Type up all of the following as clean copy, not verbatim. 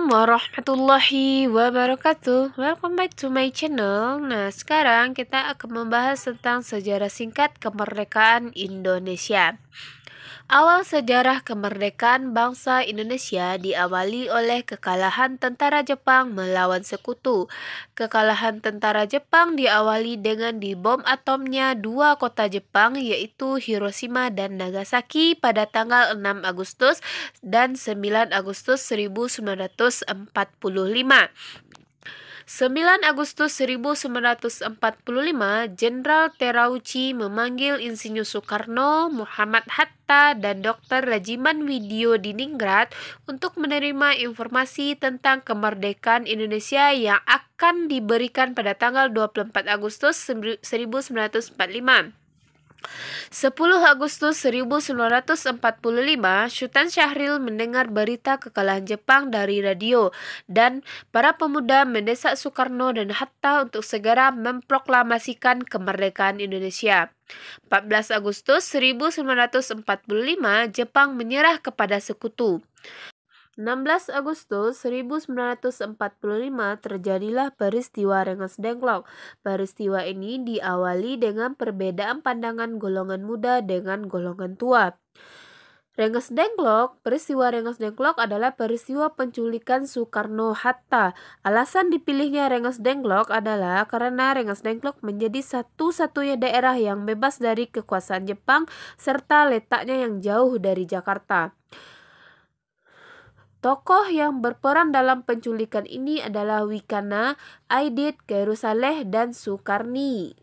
Assalamualaikum warahmatullahi wabarakatuh. Welcome back to my channel. Nah, sekarang kita akan membahas tentang sejarah singkat kemerdekaan Indonesia. Awal sejarah kemerdekaan bangsa Indonesia diawali oleh kekalahan tentara Jepang melawan sekutu. Kekalahan tentara Jepang diawali dengan dibom atomnya dua kota Jepang, yaitu Hiroshima dan Nagasaki pada tanggal 6 Agustus dan 9 Agustus 1945. 9 Agustus 1945, Jenderal Terauchi memanggil Insinyur Soekarno, Muhammad Hatta, dan Dr. Rajiman Widyodiningrat untuk menerima informasi tentang kemerdekaan Indonesia yang akan diberikan pada tanggal 24 Agustus 1945. 10 Agustus 1945, Sultan Syahrir mendengar berita kekalahan Jepang dari radio, dan para pemuda mendesak Soekarno dan Hatta untuk segera memproklamasikan kemerdekaan Indonesia. 14 Agustus 1945, Jepang menyerah kepada sekutu. 16 Agustus 1945 terjadilah peristiwa Rengas Dengklok. Peristiwa ini diawali dengan perbedaan pandangan golongan muda dengan golongan tua. Peristiwa Rengas Dengklok adalah peristiwa penculikan Soekarno-Hatta. Alasan dipilihnya Rengas Dengklok adalah karena Rengas Dengklok menjadi satu-satunya daerah yang bebas dari kekuasaan Jepang serta letaknya yang jauh dari Jakarta. Tokoh yang berperan dalam penculikan ini adalah Wikana, Aidit, Khairul Saleh, dan Sukarni.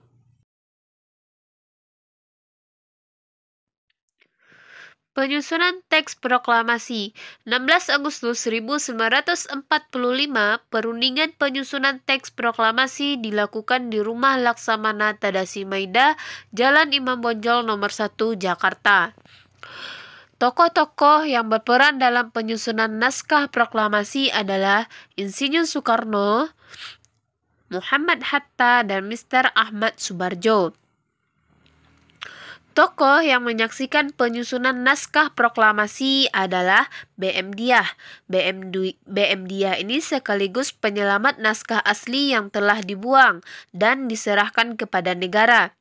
Penyusunan teks proklamasi 16 Agustus 1945, perundingan penyusunan teks proklamasi dilakukan di Rumah Laksamana Tadasi Maida, Jalan Imam Bonjol nomor 1, Jakarta. Tokoh-tokoh yang berperan dalam penyusunan naskah proklamasi adalah Insinyur Soekarno, Muhammad Hatta, dan Mr. Ahmad Subarjo. Tokoh yang menyaksikan penyusunan naskah proklamasi adalah BM Diah. BM Diah ini sekaligus penyelamat naskah asli yang telah dibuang dan diserahkan kepada negara.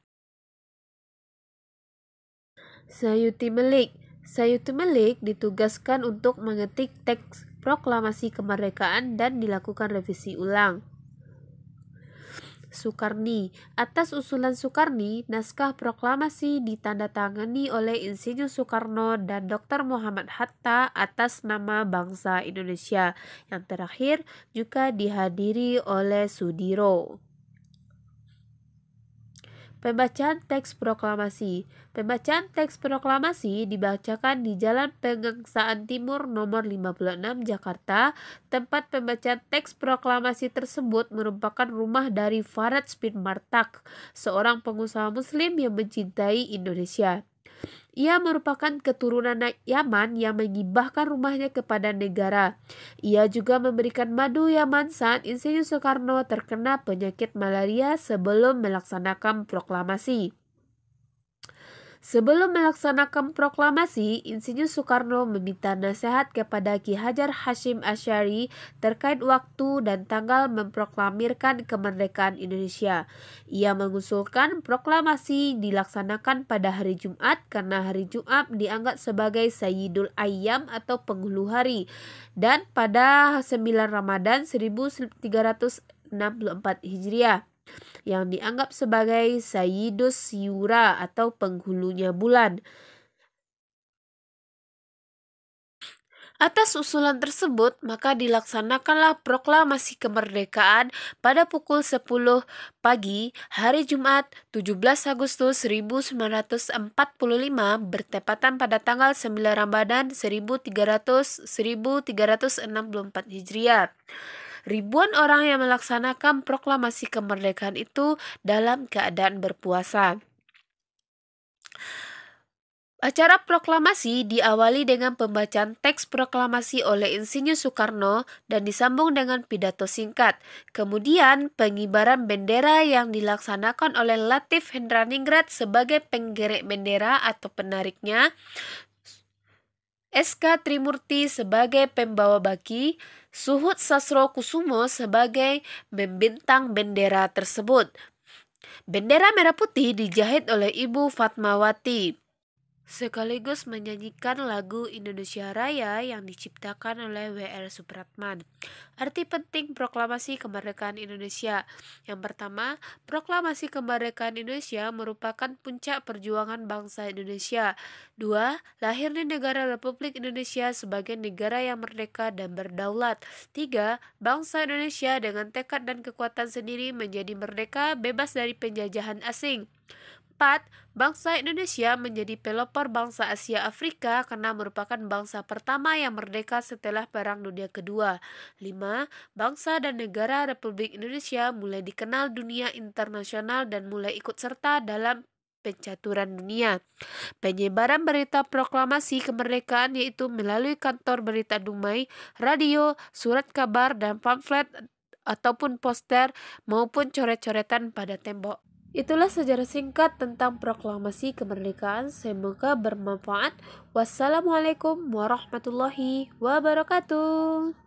Sayuti Melik ditugaskan untuk mengetik teks proklamasi kemerdekaan dan dilakukan revisi ulang. Sukarni. Atas usulan Sukarni, naskah proklamasi ditandatangani oleh Insinyur Soekarno dan Dr. Muhammad Hatta atas nama bangsa Indonesia. Yang terakhir juga dihadiri oleh Sudiro. Pembacaan teks proklamasi. Pembacaan teks proklamasi dibacakan di Jalan Pegangsaan Timur nomor 56 Jakarta. Tempat pembacaan teks proklamasi tersebut merupakan rumah dari Farad bin Martak, seorang pengusaha muslim yang mencintai Indonesia. Ia merupakan keturunan Yaman yang menghibahkan rumahnya kepada negara. Ia juga memberikan madu Yaman saat Insinyur Soekarno terkena penyakit malaria sebelum melaksanakan proklamasi. Sebelum melaksanakan proklamasi, Insinyur Soekarno meminta nasihat kepada Ki Hajar Hashim Asy'ari terkait waktu dan tanggal memproklamirkan kemerdekaan Indonesia. Ia mengusulkan proklamasi dilaksanakan pada hari Jumat karena hari Jumat dianggap sebagai Sayyidul Ayyam atau penghulu hari, dan pada 9 Ramadan 1364 Hijriah yang dianggap sebagai Sayyidus Syura atau penghulunya bulan. Atas usulan tersebut, maka dilaksanakanlah proklamasi kemerdekaan pada pukul 10 pagi hari Jumat 17 Agustus 1945 bertepatan pada tanggal 9 Ramadan 1364 Hijriah. Ribuan orang yang melaksanakan proklamasi kemerdekaan itu dalam keadaan berpuasa. Acara proklamasi diawali dengan pembacaan teks proklamasi oleh Insinyur Soekarno dan disambung dengan pidato singkat. Kemudian pengibaran bendera yang dilaksanakan oleh Latif Hendraningrat sebagai penggerek bendera atau penariknya. SK Trimurti sebagai pembawa baki, Suhut Sastrokusumo sebagai membentang bendera tersebut. Bendera merah putih dijahit oleh Ibu Fatmawati, sekaligus menyanyikan lagu Indonesia Raya yang diciptakan oleh W.R. Supratman. Arti penting Proklamasi Kemerdekaan Indonesia. Yang pertama, Proklamasi Kemerdekaan Indonesia merupakan puncak perjuangan bangsa Indonesia. 2. Lahirnya negara Republik Indonesia sebagai negara yang merdeka dan berdaulat. 3. Bangsa Indonesia dengan tekad dan kekuatan sendiri menjadi merdeka bebas dari penjajahan asing. 4. Bangsa Indonesia menjadi pelopor bangsa Asia Afrika karena merupakan bangsa pertama yang merdeka setelah Perang Dunia Kedua. 5. Bangsa dan negara Republik Indonesia mulai dikenal dunia internasional dan mulai ikut serta dalam pencaturan dunia. Penyebaran berita proklamasi kemerdekaan yaitu melalui kantor berita Dumai, radio, surat kabar, dan pamflet ataupun poster maupun coret-coretan pada tembok. Itulah sejarah singkat tentang proklamasi kemerdekaan. Semoga bermanfaat. Wassalamualaikum warahmatullahi wabarakatuh.